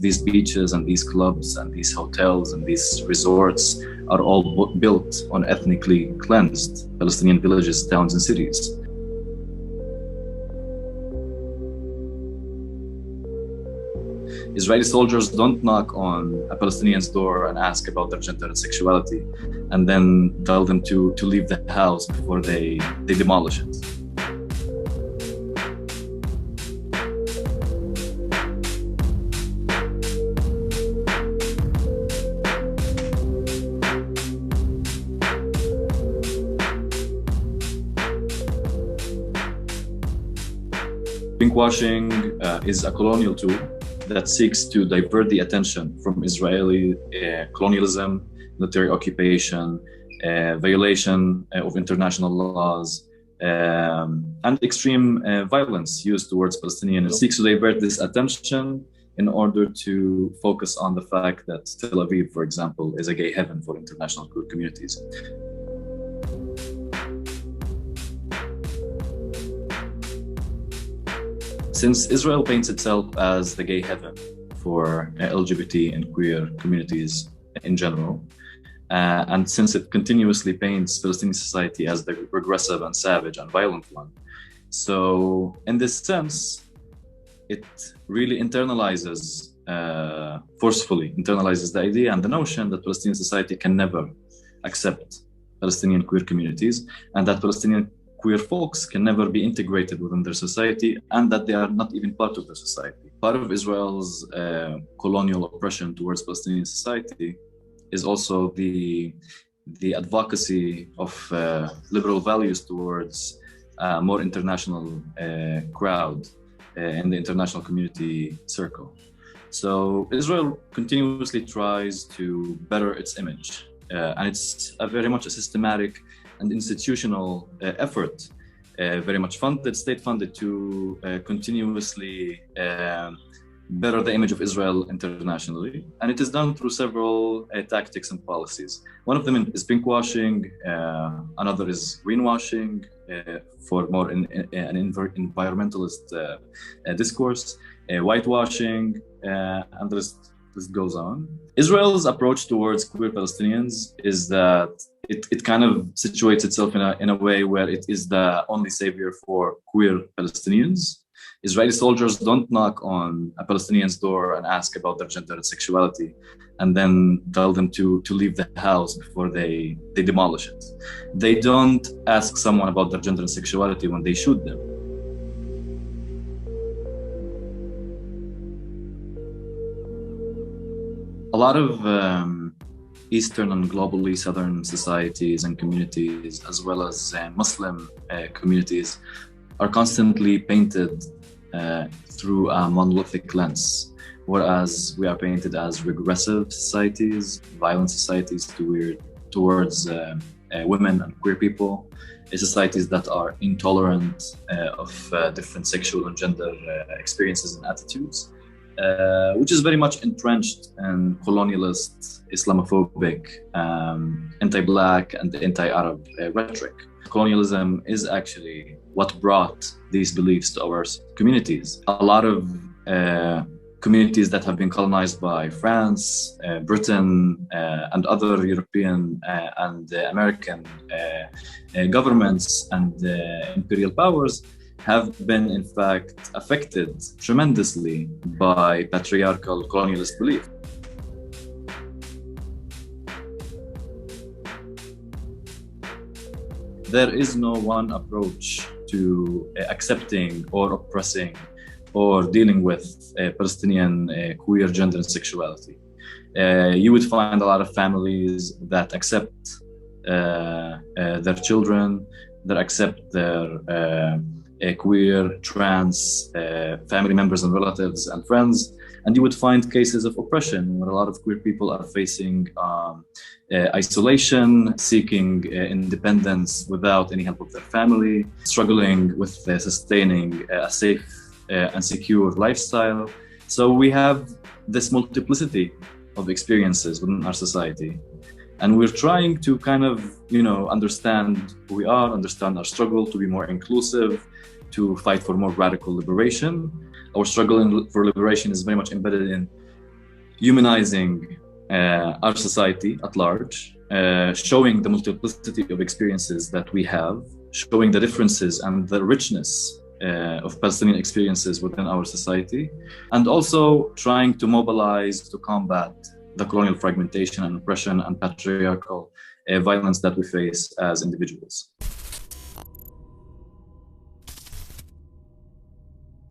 These beaches and these clubs and these hotels and these resorts are all built on ethnically cleansed Palestinian villages, towns, and cities. Israeli soldiers don't knock on a Palestinian's door and ask about their gender and sexuality, and then tell them to leave the house before they demolish it. Pinkwashing is a colonial tool that seeks to divert the attention from Israeli colonialism, military occupation, violation of international laws, and extreme violence used towards Palestinians. It seeks to divert this attention in order to focus on the fact that Tel Aviv, for example, is a gay heaven for international queer communities. Since Israel paints itself as the gay heaven for LGBT and queer communities in general, and since it continuously paints Palestinian society as the regressive and savage and violent one, so in this sense, it really forcefully internalizes the idea and the notion that Palestinian society can never accept Palestinian queer communities, and that Palestinian queer folks can never be integrated within their society, and that they are not even part of their society. Part of Israel's colonial oppression towards Palestinian society is also the advocacy of liberal values towards a more international crowd in the international community circle. So Israel continuously tries to better its image, and it's very much a systematic and institutional effort, very much state-funded, to continuously better the image of Israel internationally. And it is done through several tactics and policies. One of them is pinkwashing, another is greenwashing for more an environmentalist discourse, whitewashing, and the list goes on. Israel's approach towards queer Palestinians is that it kind of situates itself in a way where it is the only savior for queer Palestinians. Israeli soldiers don't knock on a Palestinian's door and ask about their gender and sexuality, and then tell them to leave the house before they demolish it. They don't ask someone about their gender and sexuality when they shoot them. A lot of Eastern and globally Southern societies and communities, as well as Muslim communities, are constantly painted through a monolithic lens, whereas we are painted as regressive societies, violent societies towards women and queer people, societies that are intolerant of different sexual and gender experiences and attitudes. Which is very much entrenched in colonialist, Islamophobic, anti-Black and anti-Arab rhetoric. Colonialism is actually what brought these beliefs to our communities. A lot of communities that have been colonized by France, Britain, and other European and American governments and imperial powers have been, in fact, affected tremendously by patriarchal colonialist belief. There is no one approach to accepting or oppressing or dealing with Palestinian queer gender and sexuality. You would find a lot of families that accept their children, that accept their queer, trans family members and relatives and friends, and you would find cases of oppression where a lot of queer people are facing isolation, seeking independence without any help of their family, struggling with sustaining a safe and secure lifestyle. So we have this multiplicity of experiences within our society. And we're trying to kind of, understand who we are, understand our struggle to be more inclusive, to fight for more radical liberation. Our struggle for liberation is very much embedded in humanizing our society at large, showing the multiplicity of experiences that we have, showing the differences and the richness of Palestinian experiences within our society, and also trying to mobilize to combat the colonial fragmentation and oppression and patriarchal violence that we face as individuals.